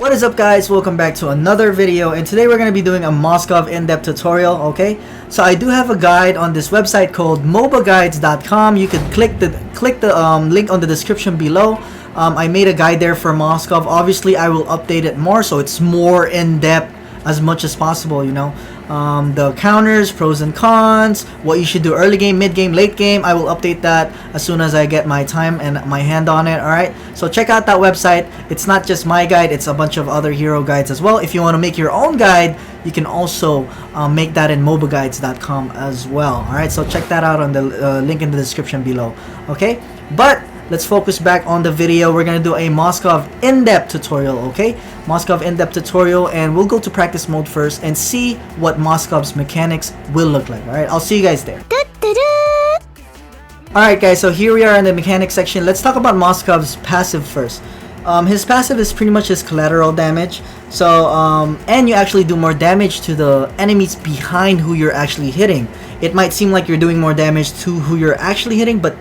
What is up, guys? Welcome back to another video, and today we're going to be doing a Moskov in-depth tutorial. Okay, so I do have a guide on this website called mlbbguides.com. You can click the link on the description below. I made a guide there for Moskov. Obviously I will update it more so it's more in-depth as much as possible, you know. The counters, pros and cons, what you should do early game, mid game, late game. I will update that as soon as I get my time and my hand on it. Alright, so check out that website. It's not just my guide, it's a bunch of other hero guides as well. If you want to make your own guide, you can also make that in mlbbguides.com as well. Alright, so check that out on the link in the description below. Okay, but let's focus back on the video. We're gonna do a Moskov in-depth tutorial. Okay, Moskov in-depth tutorial, and we'll go to practice mode first and see what Moskov's mechanics will look like. All right, I'll see you guys there. Alright guys, so here we are in the mechanics section. Let's talk about Moskov's passive first. His passive is pretty much his collateral damage. So and you actually do more damage to the enemies behind who you're actually hitting. It might seem like you're doing more damage to who you're actually hitting, but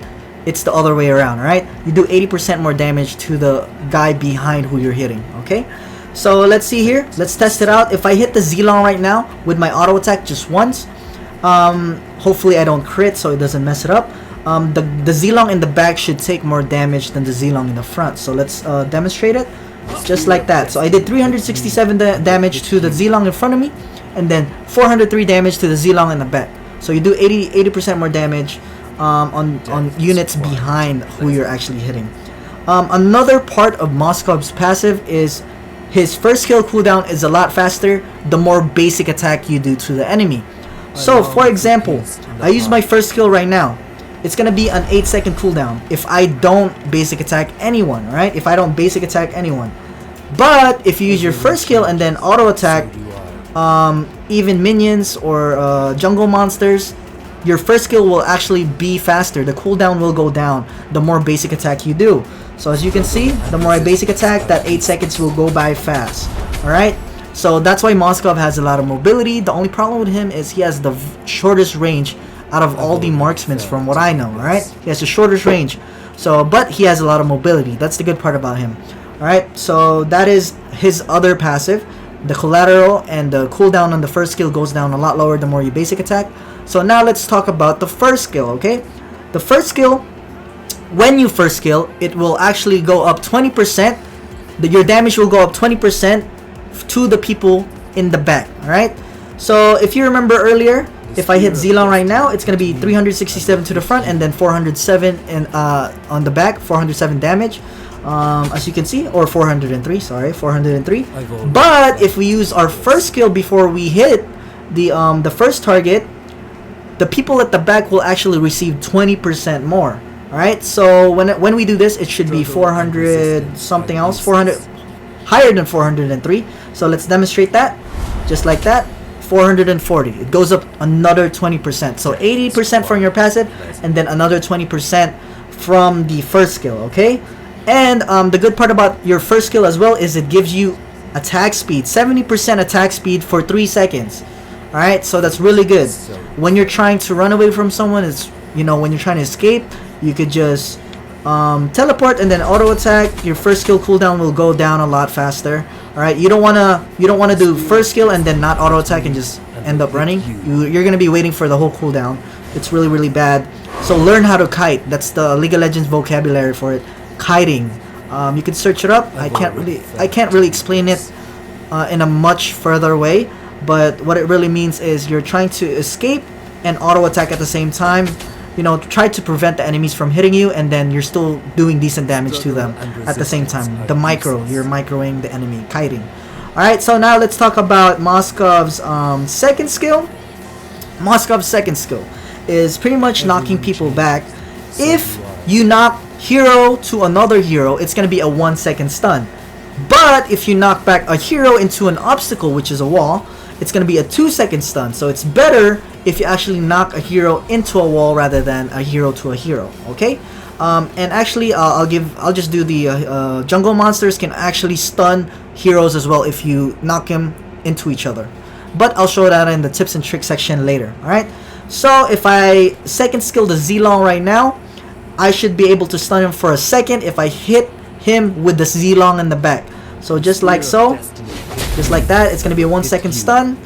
it's the other way around. Right, you do 80% more damage to the guy behind who you're hitting. Okay, so let's see here, let's test it out. If I hit the Z-Long right now with my auto attack just once, hopefully I don't crit so it doesn't mess it up. The Z-Long in the back should take more damage than the Z-Long in the front, so let's demonstrate it just like that. So I did 367 damage to the Z-Long in front of me, and then 403 damage to the Z-Long in the back. So you do 80% more damage on units behind who you're actually hitting. Another part of Moskov's passive is his first skill cooldown is a lot faster the more basic attack you do to the enemy. So for example, I use my first skill right now. It's gonna be an 8-second cooldown if I don't basic attack anyone, right? If I don't basic attack anyone. But if you use your first skill and then auto attack even minions or jungle monsters, your first skill will actually be faster. The cooldown will go down the more basic attack you do. So as you can see, the more I basic attack, that 8 seconds will go by fast. Alright, so that's why Moskov has a lot of mobility. The only problem with him is he has the shortest range out of all the marksmen from what I know. Alright, he has the shortest range, so but he has a lot of mobility. That's the good part about him. Alright, so that is his other passive. The collateral and the cooldown on the first skill goes down a lot lower the more you basic attack. So now let's talk about the first skill. Okay, the first skill, when you first skill, it will actually go up 20%. Your damage will go up 20% to the people in the back. Alright, so if you remember earlier, if I hit Z-Long right now, it's going to be 367 to the front and then 407 on the back, 407 damage. As you can see, or 403, sorry, 403. But if we use our first skill before we hit the first target, the people at the back will actually receive 20% more. Alright, so when we do this, it should be 400 something else, 400 higher than 403. So let's demonstrate that, just like that. 440. It goes up another 20%. So 80% from your passive, and then another 20% from the first skill. Okay, and the good part about your first skill as well is it gives you attack speed, 70% attack speed for 3 seconds. Alright, so that's really good. When you're trying to run away from someone, it's, you know, when you're trying to escape, you could just teleport and then auto attack. Your first skill cooldown will go down a lot faster. Alright, you don't wanna do first skill and then not auto attack and just end up running. You're gonna be waiting for the whole cooldown. It's really, really bad. So learn how to kite. That's the League of Legends vocabulary for it. Kiting. You can search it up. I can't really explain it in a much further way, but what it really means is you're trying to escape and auto attack at the same time. You know, try to prevent the enemies from hitting you, and then you're still doing decent damage to them at the same time. The you're microing the enemy, kiting. Alright, so now let's talk about Moskov's second skill. Moskov's second skill is pretty much knocking people back. If you knock hero to another hero, it's going to be a 1-second stun. But if you knock back a hero into an obstacle, which is a wall, it's going to be a 2-second stun. So it's better if you actually knock a hero into a wall rather than a hero to a hero. Okay, and actually I'll just do the jungle monsters can actually stun heroes as well if you knock them into each other, but I'll show that in the tips and tricks section later. Alright, so if I second skill the Z-Long right now, I should be able to stun him for a second if I hit him with the Z-Long in the back. So just like so, just like that, it's gonna be a 1 second stun.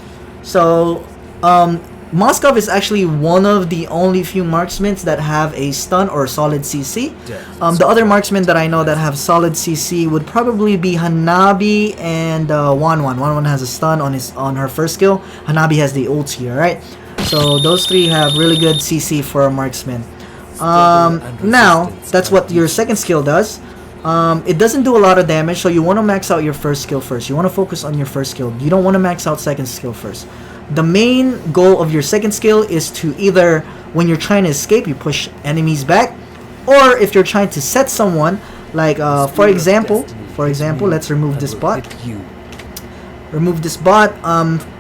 So Moskov is actually one of the only few marksmen that have a stun or solid CC. The other marksmen that I know that have solid CC would probably be Hanabi and Wanwan. Wanwan has a stun on her first skill. Hanabi has the ulti, alright? So those three have really good CC for a marksman. Now, that's what your second skill does. It doesn't do a lot of damage, so you want to max out your first skill first. You want to focus on your first skill. You don't want to max out second skill first. The main goal of your second skill is to either, when you're trying to escape, you push enemies back, or if you're trying to set someone, like for example, let's remove this bot. Remove this bot.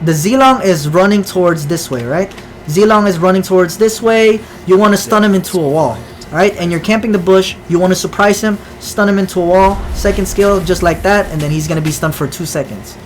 The Zilong is running towards this way, right? Zilong is running towards this way. You want to stun him into a wall, right? And you're camping the bush. You want to surprise him, stun him into a wall. Second skill, just like that, and then he's gonna be stunned for 2 seconds.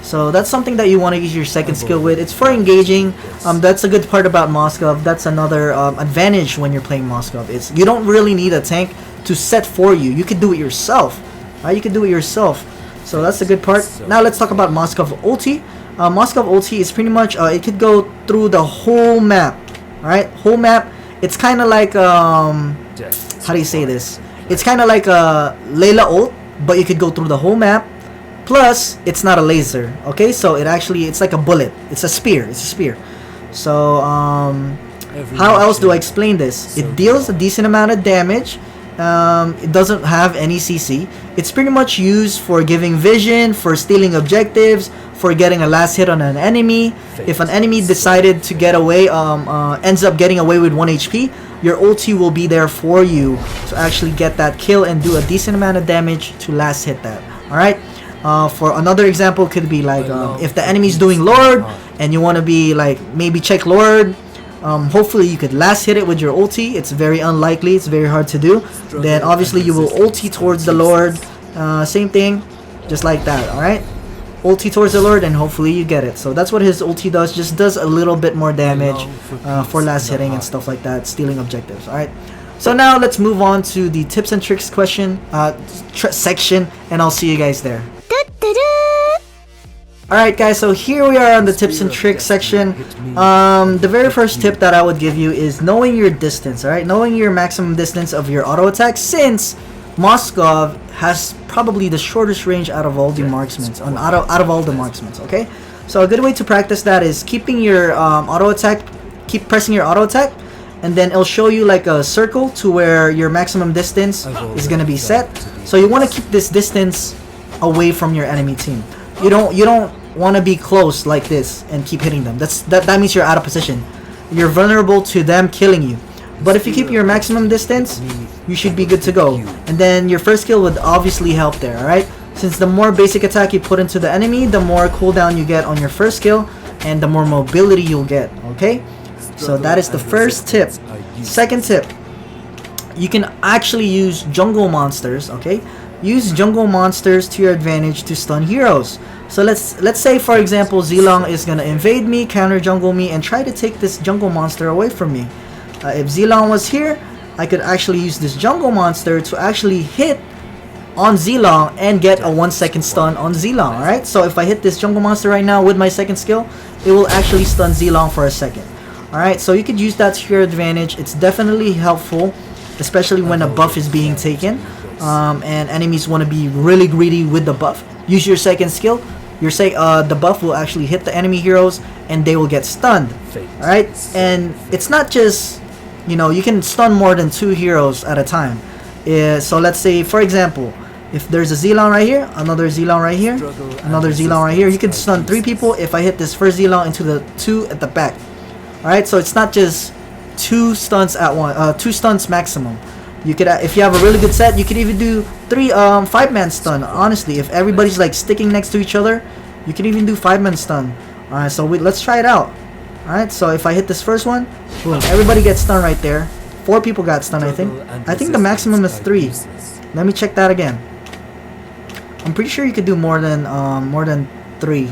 So that's something that you want to use your second skill with. It's for engaging. That's a good part about Moskov. That's another advantage when you're playing Moskov. It's you don't really need a tank to set for you. You can do it yourself, right? You can do it yourself. So that's the good part. Now let's talk about Moskov ulti. Moskov ulti is pretty much it could go through the whole map, right? Whole map. It's kind of like how do you say this? It's kind of like a Layla ult, but you could go through the whole map. Plus, it's not a laser, okay? So it's like a bullet. It's a spear. So, how else do I explain this? It deals a decent amount of damage. It doesn't have any CC. It's pretty much used for giving vision, for stealing objectives, for getting a last hit on an enemy. If an enemy decided to get away, ends up getting away with 1 HP, your ulti will be there for you to actually get that kill and do a decent amount of damage to last hit that, alright? For another example, could be like if the enemy's doing Lord and you want to be like maybe check Lord, hopefully you could last hit it with your ulti. It's very unlikely, it's very hard to do. Then obviously you will ulti towards the Lord, same thing, just like that, alright? Ulti towards the Lord and hopefully you get it. So that's what his ulti does, just does a little bit more damage for last hitting and stuff like that, stealing objectives, alright? So now let's move on to the tips and tricks section, and I'll see you guys there. Alright guys, so here we are on the tips and tricks section. The very first tip that I would give you is knowing your distance, alright? Knowing your maximum distance of your auto attack, since Moskov has probably the shortest range out of all the marksmen, out of all the marksmen, okay? So a good way to practice that is keeping your auto attack, keep pressing your auto attack, and then it'll show you like a circle to where your maximum distance is gonna be set. So you want to keep this distance away from your enemy team. You don't want to be close like this and keep hitting them. That means you're out of position. You're vulnerable to them killing you. But if you keep your maximum distance, you should be good to go. And then your first skill would obviously help there, alright? Since the more basic attack you put into the enemy, the more cooldown you get on your first skill, and the more mobility you'll get, okay? So that is the first tip. Second tip, you can actually use jungle monsters, okay? Use jungle monsters to your advantage to stun heroes. So let's say for example Zilong is gonna invade me, counter jungle me, and try to take this jungle monster away from me. If Zilong was here, I could actually use this jungle monster to actually hit on Zilong and get a 1 second stun on Zilong, alright? So if I hit this jungle monster right now with my second skill, it will actually stun Zilong for a second. Alright, so you could use that to your advantage. It's definitely helpful, especially when a buff is being taken. And enemies want to be really greedy with the buff. Use your second skill. The buff will actually hit the enemy heroes and they will get stunned. Alright? And it's not just, you can stun more than 2 heroes at a time. So let's say, for example, if there's a Zilong right here, another Zilong right here, another Zilong right here, you can stun 3 people if I hit this first Zilong into the 2 at the back. Alright? So it's not just 2 stunts at one, 2 stunts maximum. You could, if you have a really good set, you could even do 3 5-man stun. Honestly, if everybody's like sticking next to each other, you can even do 5-man stun. Alright, so let's try it out. Alright, so if I hit this first one, boom, everybody gets stunned right there. 4 people got stunned, I think. I think the maximum is 3. Let me check that again. I'm pretty sure you could do more than 3.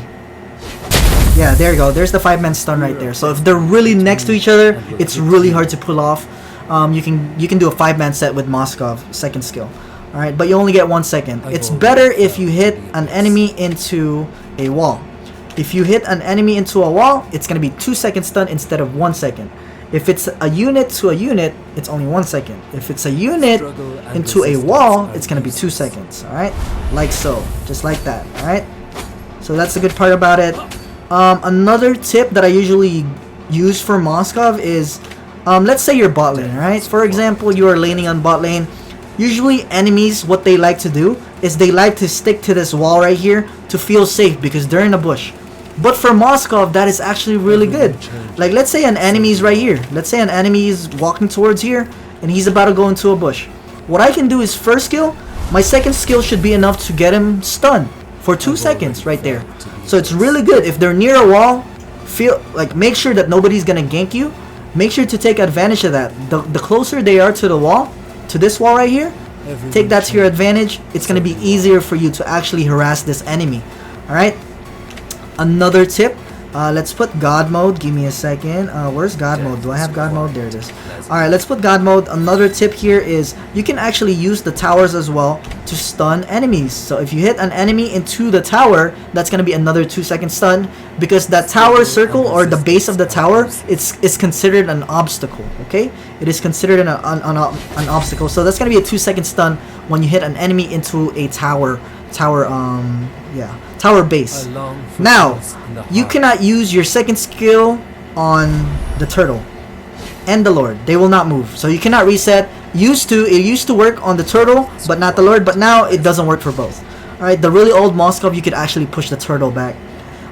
Yeah, there you go. There's the 5-man stun right there. So if they're really next to each other, it's really hard to pull off. You can do a 5-man set with Moskov, second skill. Alright, but you only get 1 second. It's better if you hit an enemy into a wall. If you hit an enemy into a wall, it's going to be 2 second stun instead of 1 second. If it's a unit to a unit, it's only 1 second. If it's a unit into a wall, it's going to be 2 seconds. Alright, like so. Just like that. Alright, so that's the good part about it. Another tip that I usually use for Moskov is, let's say you're bot lane, right? For example, you are laning on bot lane. Usually enemies, what they like to do is they like to stick to this wall right here to feel safe because they're in a bush. But for Moskov, that is actually really good. Like, let's say an enemy is right here. Let's say an enemy is walking towards here and he's about to go into a bush. What I can do is first skill, my second skill should be enough to get him stunned for 2 seconds right there. So it's really good. If they're near a wall, make sure that nobody's gonna gank you. Make sure to take advantage of that. The closer they are to the wall, to this wall right here, take that to your advantage. It's gonna be easier for you to actually harass this enemy. Alright, another tip, let's put God mode. Give me a second. Where's God mode? Do I have God mode? There it is. Alright, let's put God mode. Another tip here is you can actually use the towers as well to stun enemies. So if you hit an enemy into the tower, that's going to be another 2 second stun, because that tower circle or the base of the tower is considered an obstacle. Okay, it is considered an obstacle, so that's going to be a 2 second stun when you hit an enemy into a tower base. Now you cannot use your second skill on the turtle and the Lord. They will not move, so you cannot reset. It used to work on the turtle but not the Lord, but now it doesn't work for both. Alright, the really old Moskov, you could actually push the turtle back,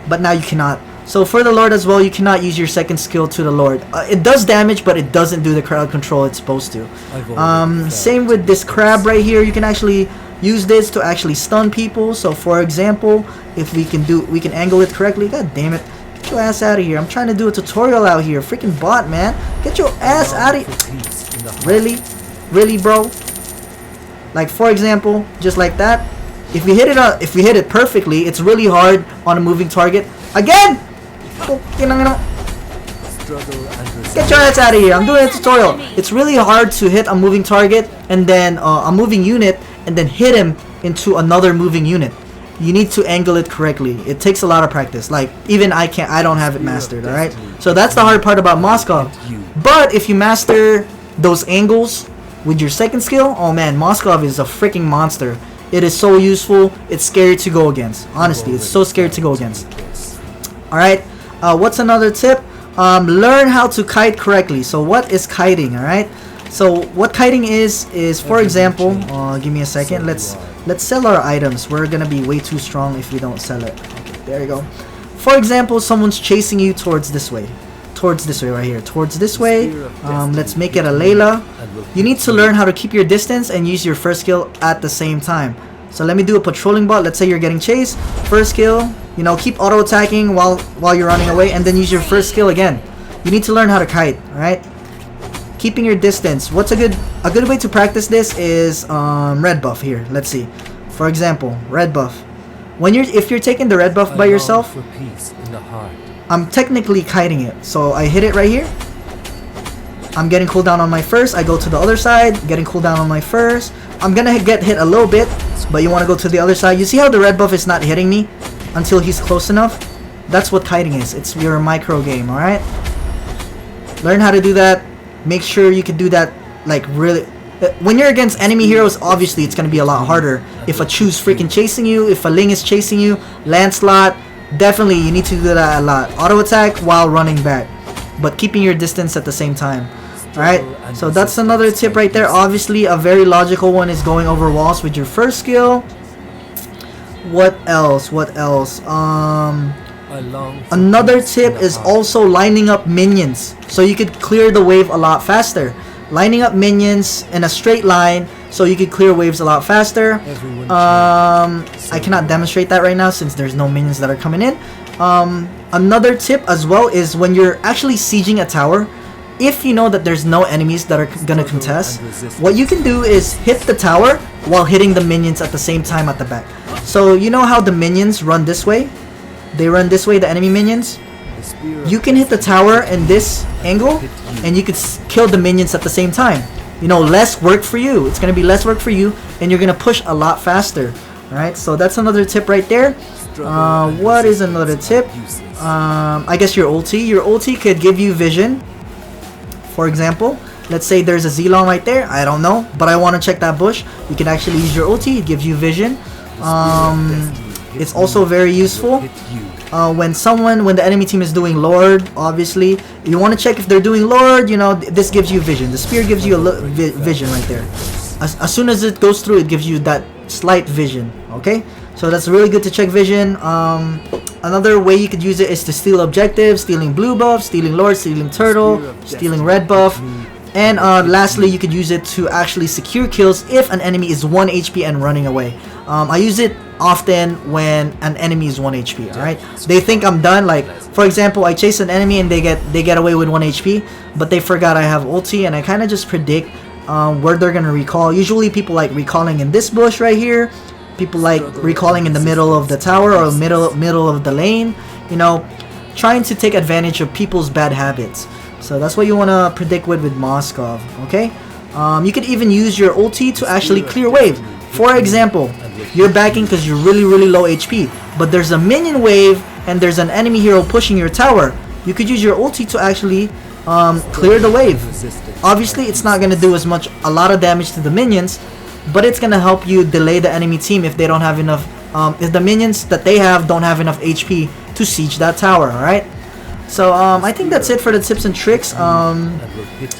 but now you cannot. So for the Lord as well, you cannot use your second skill to the Lord. It does damage, but it doesn't do the crowd control it's supposed to. Same with this crab right here. You can actually use this to actually stun people. So for example, if we can angle it correctly. God damn it, get your ass out of here. I'm trying to do a tutorial out here. Freaking bot, man, get your ass out of here. Really bro? Like, for example, just like that, if we hit it perfectly, it's really hard on a moving target. Again, get your ass out of here. I'm doing a tutorial. It's really hard to hit a moving target and then a moving unit and then hit him into another moving unit. You need to angle it correctly. It takes a lot of practice. Like, even I don't have it mastered. Alright, so that's the hard part about Moskov. But if you master those angles with your second skill, oh man, Moskov is a freaking monster. It is so useful. It's scary to go against. Honestly, it's so scary to go against. Alright, what's another tip? Learn how to kite correctly. So what is kiting? Alright, so what kiting is for example, give me a second. Let's sell our items. We're gonna be way too strong if we don't sell it. Okay, there you go. For example, someone's chasing you towards this way right here, towards this way. Let's make it a Layla. You need to learn how to keep your distance and use your first skill at the same time. So let me do a patrolling bot. Let's say you're getting chased. First skill, you know, keep auto attacking while you're running away, and then use your first skill again. You need to learn how to kite. All right, keeping your distance. What's a good way to practice this is red buff here. Let's see. For example, red buff. If you're taking the red buff by yourself, I'm technically kiting it. So I hit it right here. I'm getting cooldown on my first. I go to the other side, getting cooldown on my first. I'm gonna get hit a little bit, but you want to go to the other side. You see how the red buff is not hitting me until he's close enough? That's what kiting is. It's your micro game, alright? Learn how to do that. Make sure you can do that, like, really. When you're against enemy heroes, obviously it's gonna be a lot harder. If a Chu's freaking chasing you, if a Ling is chasing you, Lancelot, definitely you need to do that a lot. Auto attack while running back, but keeping your distance at the same time. Alright, so that's another tip right there. Obviously a very logical one is going over walls with your first skill. What else? Another tip is also lining up minions, so you could clear the wave a lot faster. Lining up minions in a straight line so you could clear waves a lot faster. I cannot demonstrate that right now since there's no minions that are coming in. Another tip as well is when you're actually sieging a tower, if you know that there's no enemies that are gonna contest, what you can do is hit the tower while hitting the minions at the same time at the back. So you know how the minions run this way? They run this way, the enemy minions. You can hit the tower in this angle and you could kill the minions at the same time. you know, less work for you. It's gonna be less work for you, and you're gonna push a lot faster. All right, so that's another tip right there. What is another tip? I guess your ulti. Your ulti could give you vision. For example, let's say there's a Zilong right there. I don't know, but I want to check that bush. You can actually use your ulti. It gives you vision. It's also very useful when the enemy team is doing Lord. Obviously, you want to check if they're doing Lord. You know, this gives you vision. The spear gives you a vision right there. As soon as it goes through, it gives you that slight vision. Okay, so that's really good to check vision. Another way you could use it is to steal objectives, stealing blue buff, stealing Lord, stealing turtle, stealing red buff. And lastly, you could use it to actually secure kills if an enemy is 1 HP and running away. I use it often when an enemy is 1 HP. Alright, they think I'm done. Like, for example, I chase an enemy and they get away with 1 HP, but they forgot I have ulti, and I kind of just predict where they're gonna recall. Usually people like recalling in this bush right here. People like recalling in the middle of the tower or middle of the lane. You know, trying to take advantage of people's bad habits. So that's what you want to predict with Moskov. Okay, you could even use your ulti to actually clear wave. For example, you're backing because you're really low HP, but there's a minion wave and there's an enemy hero pushing your tower. You could use your ulti to actually clear the wave. Obviously, it's not gonna do a lot of damage to the minions, but it's gonna help you delay the enemy team if they don't have enough. If the minions that they have don't have enough HP to siege that tower. All right. So I think that's it for the tips and tricks.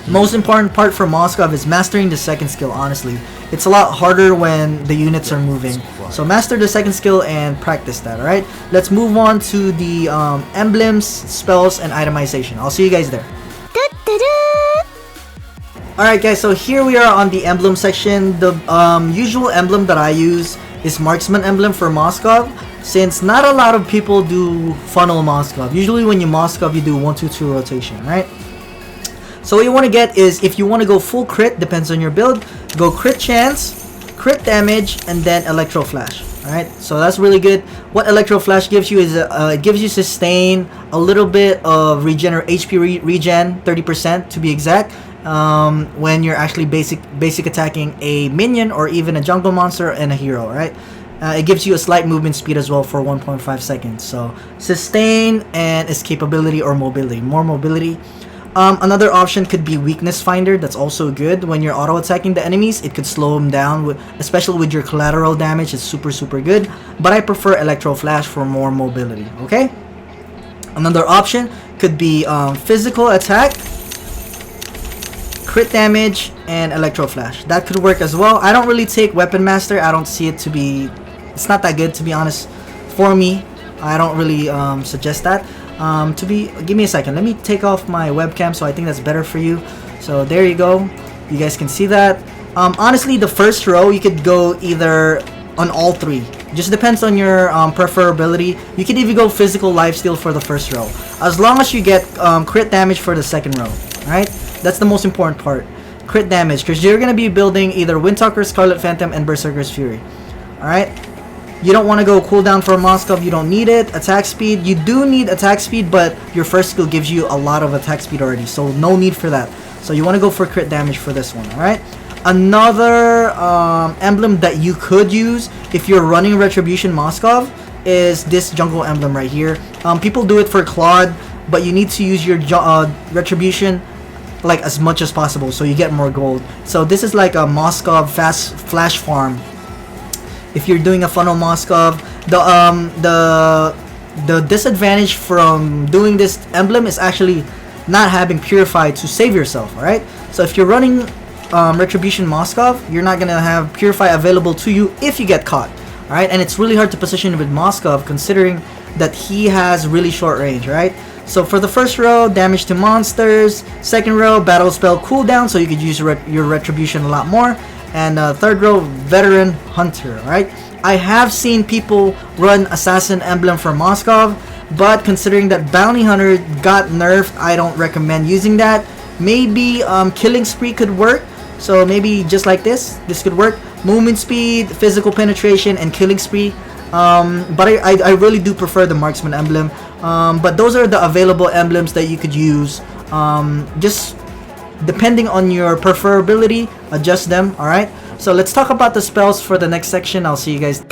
Most important part for Moskov is mastering the second skill. Honestly, it's a lot harder when the units are moving. So master the second skill and practice that. All right. Let's move on to the emblems, spells, and itemization. I'll see you guys there. Alright guys, so here we are on the emblem section. The usual emblem that I use is Marksman emblem for Moskov, since not a lot of people do funnel Moskov. Usually when you Moskov, you do 1-2-2 rotation, right? So what you want to get is, if you want to go full crit, depends on your build, go crit chance, crit damage, and then electro flash. Alright, so that's really good. What electro flash gives you is it gives you sustain, a little bit of HP regen, 30% to be exact. When you're actually basic attacking a minion or even a jungle monster and a hero, right? It gives you a slight movement speed as well for 1.5 seconds. So sustain and escapability or mobility, more mobility. Another option could be weakness finder. That's also good. When you're auto attacking the enemies, it could slow them down, especially with your collateral damage. It's super good, but I prefer electro flash for more mobility. Okay, another option could be physical attack, crit damage, and electro flash. That could work as well. I don't really take weapon master. I don't see it to be, it's not that good, to be honest. For me, I don't really suggest that. Give me a second, let me take off my webcam, so I think that's better for you. So there you go, you guys can see that. Honestly, the first row you could go either on all three, just depends on your preferability. You could even go physical lifesteal for the first row, as long as you get crit damage for the second row. Right, that's the most important part, crit damage, because you're gonna be building either Windtalker, Scarlet Phantom, and Berserker's Fury. Alright, you don't want to go cooldown for Moskov, you don't need it. Attack speed, you do need attack speed, but your first skill gives you a lot of attack speed already, so no need for that. So you want to go for crit damage for this one. Alright, another emblem that you could use if you're running Retribution Moskov is this jungle emblem right here. People do it for Claude, but you need to use your Retribution like as much as possible so you get more gold. So this is like a Moskov fast flash farm. If you're doing a funnel Moskov, the disadvantage from doing this emblem is actually not having Purify to save yourself. Alright, so if you're running Retribution Moskov, you're not gonna have Purify available to you if you get caught. Alright, and it's really hard to position with Moskov considering that he has really short range. Right, so for the first row, damage to monsters. Second row, battle spell cooldown, so you could use your Retribution a lot more. And third row, veteran hunter. Right, I have seen people run assassin emblem for Moskov, but considering that bounty hunter got nerfed, I don't recommend using that. Maybe killing spree could work, so maybe just like this could work. Movement speed, physical penetration, and killing spree. But I really do prefer the marksman emblem. But those are the available emblems that you could use. Just depending on your preferability, adjust them. All right, so let's talk about the spells for the next section. I'll see you guys.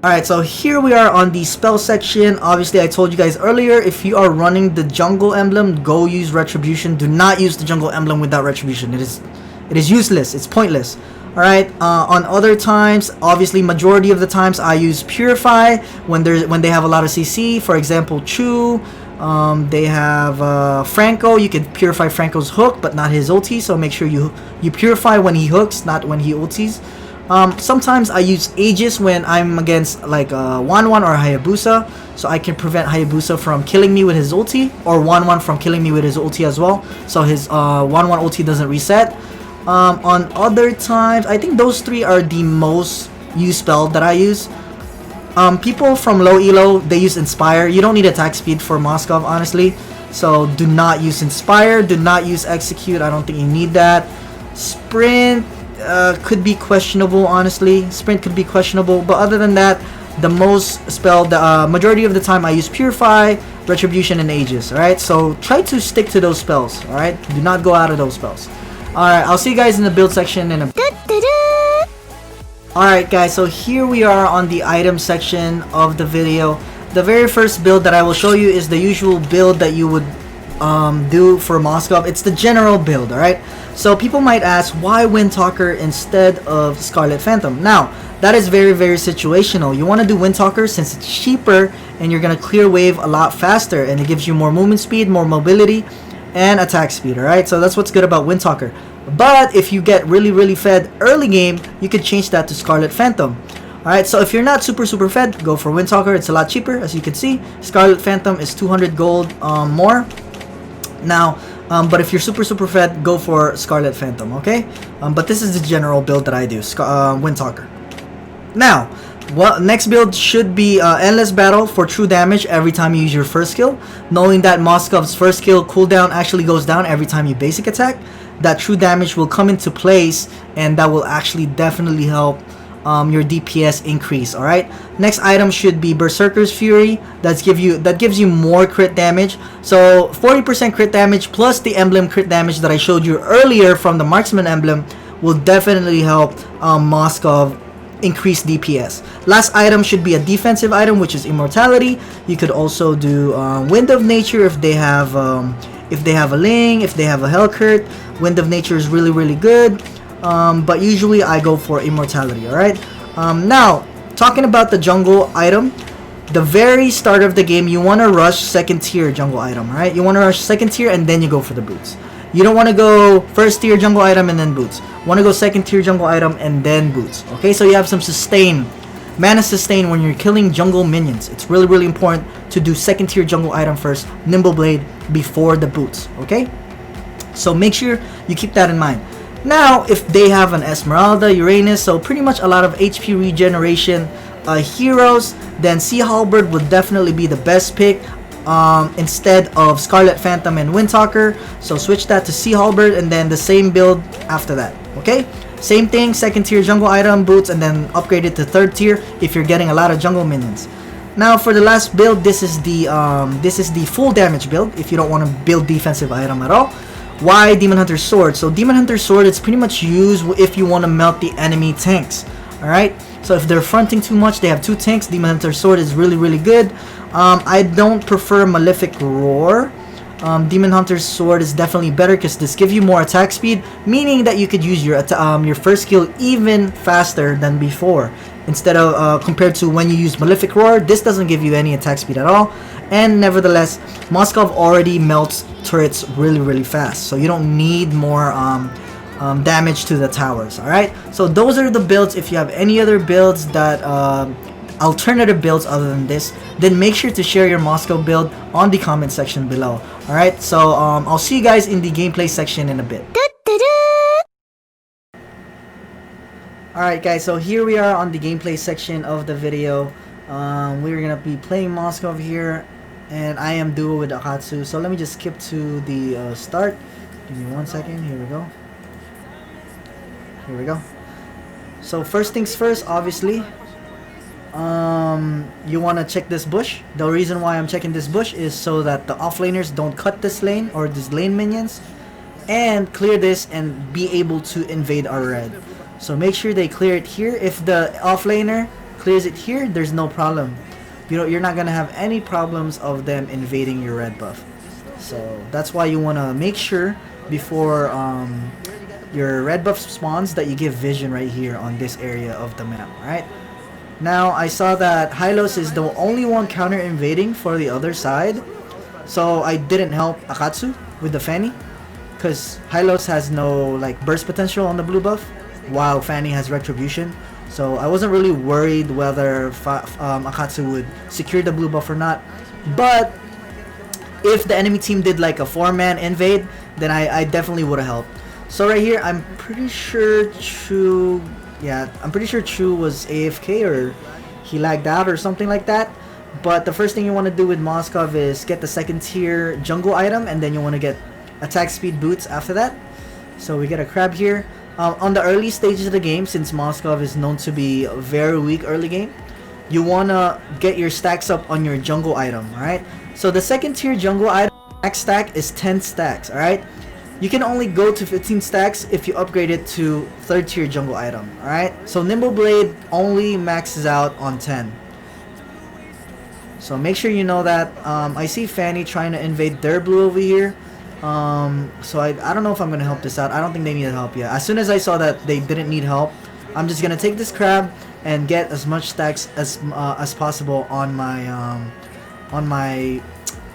Alright, so here we are on the spell section. Obviously, I told you guys earlier, if you are running the jungle emblem, go use retribution. Do not use the jungle emblem without retribution. It is useless. It's pointless. Alright, on other times, obviously majority of the times I use purify when they have a lot of CC. For example, Chu, they have Franco. You can purify Franco's hook, but not his ulti. So make sure you purify when he hooks, not when he ultis. Sometimes I use Aegis when I'm against like Wanwan or Hayabusa, so I can prevent Hayabusa from killing me with his ulti, or Wanwan from killing me with his ulti as well, so his Wanwan ulti doesn't reset. On other times, I think those three are the most used spell that I use. People from low elo, they use Inspire. You don't need attack speed for Moskov, honestly, so do not use Inspire. Do not use Execute. I don't think you need that. Sprint could be questionable, honestly. Sprint could be questionable, but other than that, the majority of the time I use Purify, Retribution, and Aegis. Alright, so try to stick to those spells. Alright, do not go out of those spells. Alright, I'll see you guys in the build section in a bit. Alright guys, so here we are on the item section of the video. The very first build that I will show you is the usual build that you would do for Moskov. It's the general build. Alright, so people might ask, why Windtalker instead of Scarlet Phantom? Now, that is very, very situational. You want to do Windtalker since it's cheaper and you're going to clear wave a lot faster, and it gives you more movement speed, more mobility, and attack speed. Alright, so that's what's good about Windtalker. But if you get really, really fed early game, you could change that to Scarlet Phantom. Alright, so if you're not super fed, go for Windtalker. It's a lot cheaper, as you can see. Scarlet Phantom is 200 gold more. Now, but if you're super fed, go for Scarlet Phantom, okay? But this is the general build that I do, Windtalker. Now, next build should be Endless Battle for true damage every time you use your first skill. Knowing that Moskov's first skill cooldown actually goes down every time you basic attack, that true damage will come into place, and that will actually definitely help your DPS increase. Alright, next item should be Berserker's Fury. That gives you more crit damage. So 40% crit damage plus the emblem crit damage that I showed you earlier from the Marksman emblem will definitely help Moskov increase DPS. Last item should be a defensive item, which is Immortality. You could also do Wind of Nature if they have a Ling, if they have a Hellcurt. Wind of Nature is really, really good. But usually I go for Immortality. Alright, now talking about the jungle item, the very start of the game, you want to rush second tier jungle item. Right, you want to rush second tier and then you go for the boots. You don't want to go first tier jungle item and then boots. Want to go second tier jungle item and then boots. Okay, so you have some mana sustain when you're killing jungle minions. It's really, really important to do second tier jungle item first, Nimble Blade, before the boots. Okay, so make sure you keep that in mind. Now, if they have an Esmeralda, Uranus, so pretty much a lot of HP regeneration heroes, then Sea Halberd would definitely be the best pick instead of Scarlet Phantom and Windtalker. So switch that to Sea Halberd and then the same build after that. Okay, same thing, second tier jungle item, boots, and then upgrade it to third tier if you're getting a lot of jungle minions. Now for the last build, this is the full damage build if you don't want to build defensive item at all. Why Demon Hunter's Sword? So Demon Hunter's Sword is pretty much used if you want to melt the enemy tanks. Alright, so if they're fronting too much, they have 2 tanks, Demon Hunter's Sword is really, really good. I don't prefer Malefic Roar. Demon Hunter's Sword is definitely better because this gives you more attack speed, meaning that you could use your first skill even faster than before. Instead of compared to when you use Malefic Roar, this doesn't give you any attack speed at all. And nevertheless, Moskov already melts turrets really, really fast, so you don't need more damage to the towers. Alright, so those are the builds. If you have any other builds that alternative builds other than this, then make sure to share your Moskov build on the comment section below. Alright, so I'll see you guys in the gameplay section in a bit. Alright guys, so here we are on the gameplay section of the video. We're gonna be playing Moskov here, and I am duo with Akatsu. So let me just skip to the start. Give me 1 second. Here we go. Here we go. So first things first, obviously, You want to check this bush. The reason why I'm checking this bush is so that the offlaners don't cut this lane or these lane minions, and clear this and be able to invade our red. So make sure they clear it here. If the offlaner clears it here, there's no problem. You're not gonna have any problems of them invading your red buff. So that's why you wanna make sure before your red buff spawns that you give vision right here on this area of the map. Alright. Now I saw that Hylos is the only one counter invading for the other side. So I didn't help Akatsu with the Fanny, because Hylos has no like burst potential on the blue buff, while Fanny has retribution. So I wasn't really worried whether Akatsu would secure the blue buff or not. But if the enemy team did like a 4-man invade, then I definitely would have helped. So right here, I'm pretty sure Chu was AFK or he lagged out or something like that. But the first thing you want to do with Moskov is get the second tier jungle item, and then you want to get attack speed boots after that. So we get a crab here. On the early stages of the game, since Moskov is known to be very weak early game, you want to get your stacks up on your jungle item, alright? So the second tier jungle item max stack is 10 stacks, alright? You can only go to 15 stacks if you upgrade it to third tier jungle item, alright? So Mlbb only maxes out on 10. So make sure you know that. I see Fanny trying to invade their blue over here. So I don't know if I'm gonna help this out. I don't think they need help yet. As soon as I saw that they didn't need help, I'm just gonna take this crab and get as much stacks as possible on my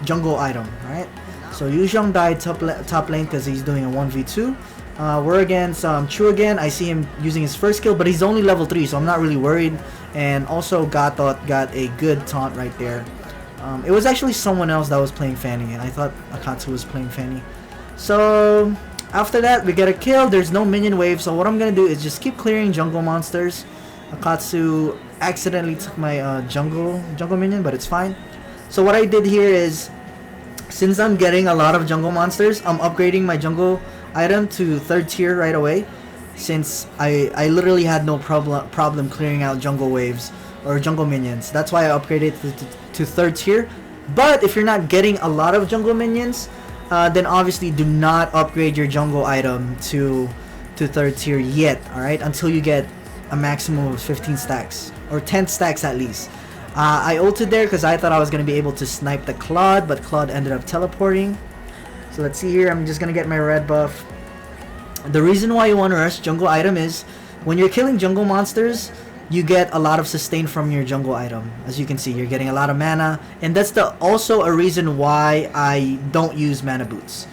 jungle item. Right? So Yuzhong died top lane because he's doing a 1v2. We're against Chu again. I see him using his first skill, but he's only level 3, so I'm not really worried. And also Gatot got a good taunt right there. It was actually someone else that was playing Fanny, and I thought Akatsu was playing Fanny. So after that, we get a kill. There's no minion wave, so what I'm gonna do is just keep clearing jungle monsters. Akatsu accidentally took my jungle minion, but it's fine. So what I did here is, since I'm getting a lot of jungle monsters, I'm upgrading my jungle item to third tier right away, since I literally had no problem clearing out jungle waves or jungle minions. That's why I upgraded to third tier. But if you're not getting a lot of jungle minions, then obviously do not upgrade your jungle item to third tier yet, alright, until you get a maximum of 15 stacks or 10 stacks at least. I ulted there because I thought I was going to be able to snipe the Claude, but Claude ended up teleporting. So let's see here, I'm just going to get my red buff. The reason why you want to rush jungle item is when you're killing jungle monsters, you get a lot of sustain from your jungle item. As you can see, you're getting a lot of mana, and that's also a reason why I don't use mana boots.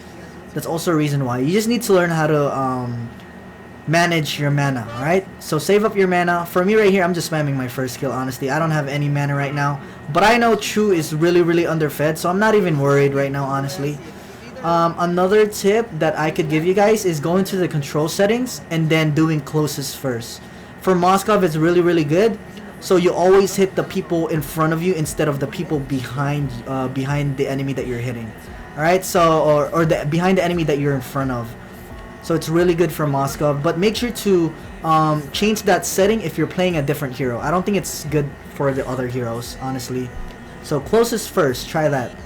That's also a reason why. You just need to learn how to manage your mana, alright? So save up your mana. For me right here, I'm just spamming my first skill, honestly. I don't have any mana right now, but I know Chu is really underfed, so I'm not even worried right now, honestly. Another tip that I could give you guys is going to the control settings and then doing closest first. For Moskov, it's really good. So you always hit the people in front of you instead of the people behind the enemy that you're hitting. All right, so or behind the enemy that you're in front of. So it's really good for Moskov. But make sure to change that setting if you're playing a different hero. I don't think it's good for the other heroes, honestly. So closest first, try that.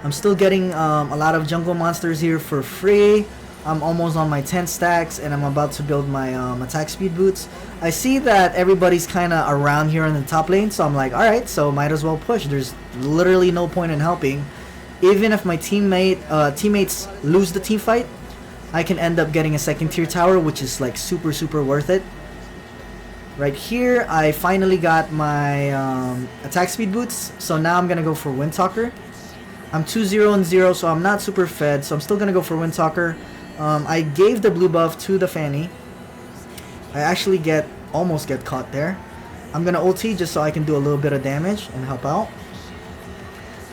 I'm still getting a lot of jungle monsters here for free. I'm almost on my 10 stacks, and I'm about to build my attack speed boots. I see that everybody's kind of around here in the top lane, so I'm like, alright, so might as well push. There's literally no point in helping. Even if my teammates lose the team fight, I can end up getting a second tier tower, which is like super worth it. Right here, I finally got my attack speed boots, so now I'm gonna go for Windtalker. I'm 2-0-0, so I'm not super fed, so I'm still gonna go for Windtalker. I gave the blue buff to the Fanny. I actually almost get caught there. I'm gonna ulti just so I can do a little bit of damage and help out.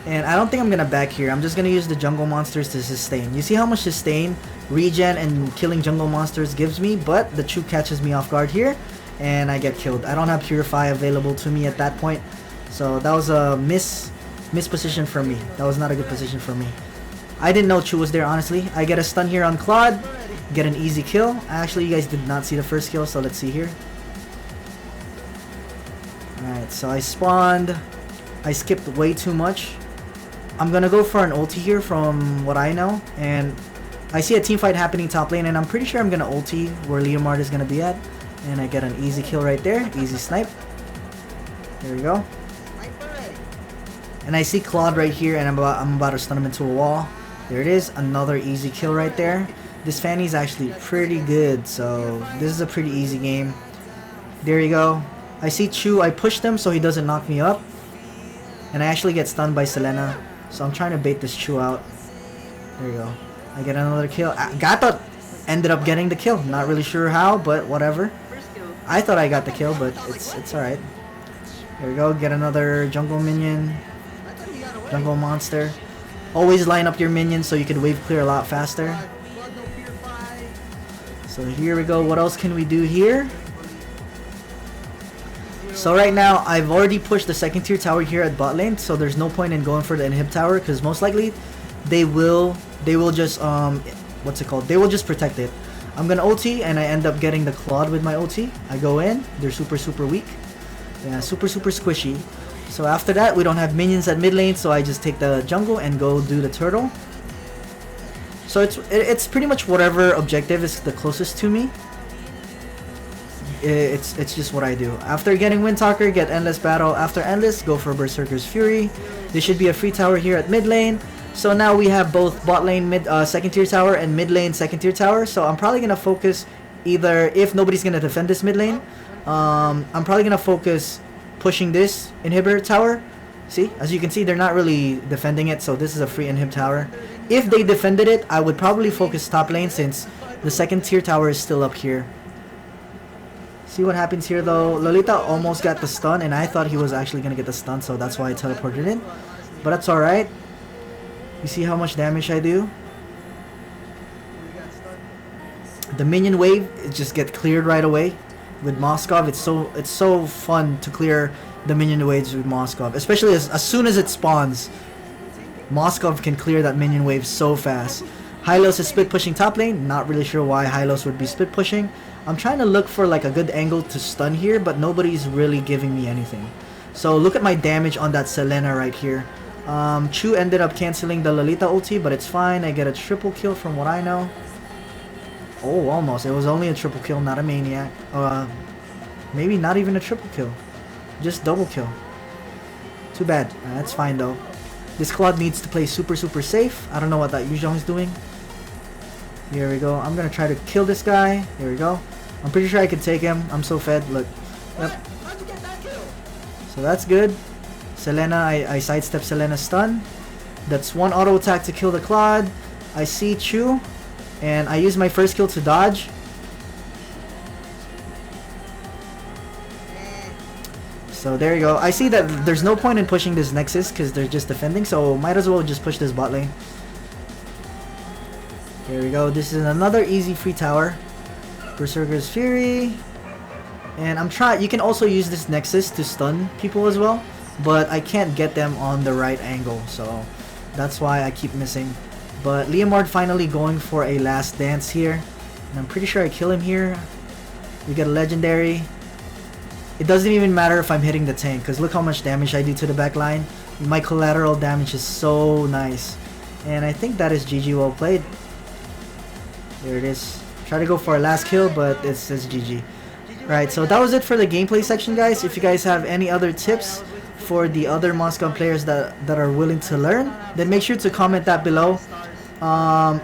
And I don't think I'm gonna back here. I'm just gonna use the jungle monsters to sustain. You see how much sustain, regen, and killing jungle monsters gives me, but the Chu catches me off guard here, and I get killed. I don't have Purify available to me at that point, so that was a miss position for me. That was not a good position for me. I didn't know Chu was there, honestly. I get a stun here on Claude, get an easy kill. Actually, you guys did not see the first kill, so let's see here. Alright, so I spawned. I skipped way too much. I'm gonna go for an ulti here from what I know. And I see a team fight happening top lane, and I'm pretty sure I'm gonna ulti where Leomard is gonna be at. And I get an easy kill right there. Easy snipe. There we go. And I see Claude right here, and I'm about to stun him into a wall. There it is. Another easy kill right there. This Fanny is actually pretty good, so this is a pretty easy game. There you go. I see Chu. I pushed him so he doesn't knock me up. And I actually get stunned by Selena. So I'm trying to bait this Chu out. There you go. I get another kill. Gata ended up getting the kill. Not really sure how, but whatever. I thought I got the kill, but it's alright. There we go. Get another jungle minion. Jungle monster. Always line up your minions so you can wave clear a lot faster. So here we go. What else can we do here? So right now, I've already pushed the second tier tower here at bot lane, so there's no point in going for the inhib tower, because most likely they will just what's it called? They will just protect it. I'm gonna ulti, and I end up getting the Claude with my ulti. I go in. They're super weak. Yeah, super squishy. So after that, we don't have minions at mid lane, so I just take the jungle and go do the turtle. So it's pretty much whatever objective is the closest to me. It's just what I do. After getting Windtalker, get Endless Battle. After Endless, go for Berserker's Fury. There should be a free tower here at mid lane. So now we have both bot lane second tier tower and mid lane second tier tower. So I'm probably gonna focus either, if nobody's gonna defend this mid lane, I'm probably gonna focus pushing this inhibitor tower. See, as you can see, they're not really defending it, so this is a free inhib tower. If they defended it, I would probably focus top lane, since the second tier tower is still up here. See what happens here though. Lolita almost got the stun, and I thought he was actually gonna get the stun, so that's why I teleported in. But that's alright. You see how much damage I do? The minion wave, it just get cleared right away. With Moskov, it's so fun to clear the minion waves with Moskov, especially as soon as it spawns. Moskov can clear that minion wave so fast. Hylos is split pushing top lane. Not really sure why Hylos would be split pushing. I'm trying to look for like a good angle to stun here, but nobody's really giving me anything. So look at my damage on that Selena right here. Chu ended up canceling the Lolita ulti, but it's fine. I get a triple kill from what I know. Oh, almost. It was only a triple kill, not a maniac. Maybe not even a triple kill. Just double kill. Too bad. That's fine though. This Claude needs to play super safe. I don't know what that Yuzhong is doing. Here we go. I'm gonna try to kill this guy. Here we go. I'm pretty sure I can take him. I'm so fed. Look. Yep. So that's good. Selena, I sidestep Selena's stun. That's one auto attack to kill the Claude. I see Chu, and I use my first kill to dodge. So there you go. I see that there's no point in pushing this Nexus because they're just defending, so might as well just push this bot lane. There we go. This is another easy free tower. Berserker's Fury. And you can also use this Nexus to stun people as well, but I can't get them on the right angle, so that's why I keep missing. But Leomard finally going for a last dance here, and I'm pretty sure I kill him here. We get a legendary. It doesn't even matter if I'm hitting the tank, because look how much damage I do to the back line. My collateral damage is so nice. And I think that is GG, well played. There it is. Try to go for a last kill, but it's GG. Right, so that was it for the gameplay section, guys. If you guys have any other tips for the other Moskov players that are willing to learn, then make sure to comment that below.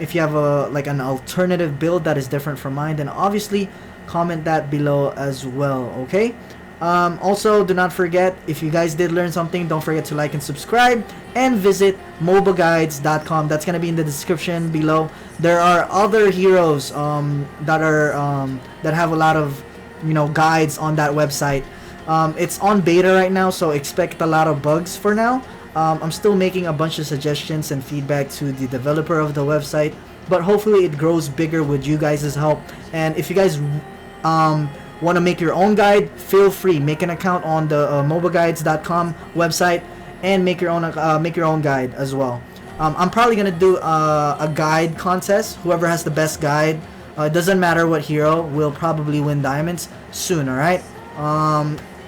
If you have like an alternative build that is different from mine, then obviously comment that below as well, okay? Also, do not forget, if you guys did learn something, don't forget to like and subscribe, and visit mobaguides.com. That's gonna be in the description below. There are other heroes that have a lot of, you know, guides on that website. It's on beta right now, so expect a lot of bugs for now. I'm still making a bunch of suggestions and feedback to the developer of the website, but hopefully it grows bigger with you guys' help. And if you guys want to make your own guide, feel free, make an account on the mobaguides.com website and make your own guide as well. I'm probably gonna do a guide contest. Whoever has the best guide, it doesn't matter what hero, will probably win diamonds soon. All right.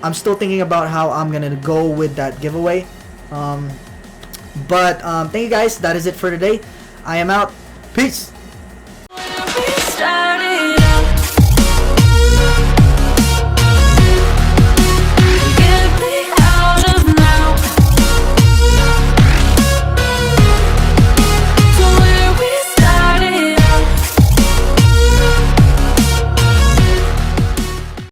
I'm still thinking about how I'm gonna go with that giveaway. But thank you guys. That is it for today. I am out. Peace.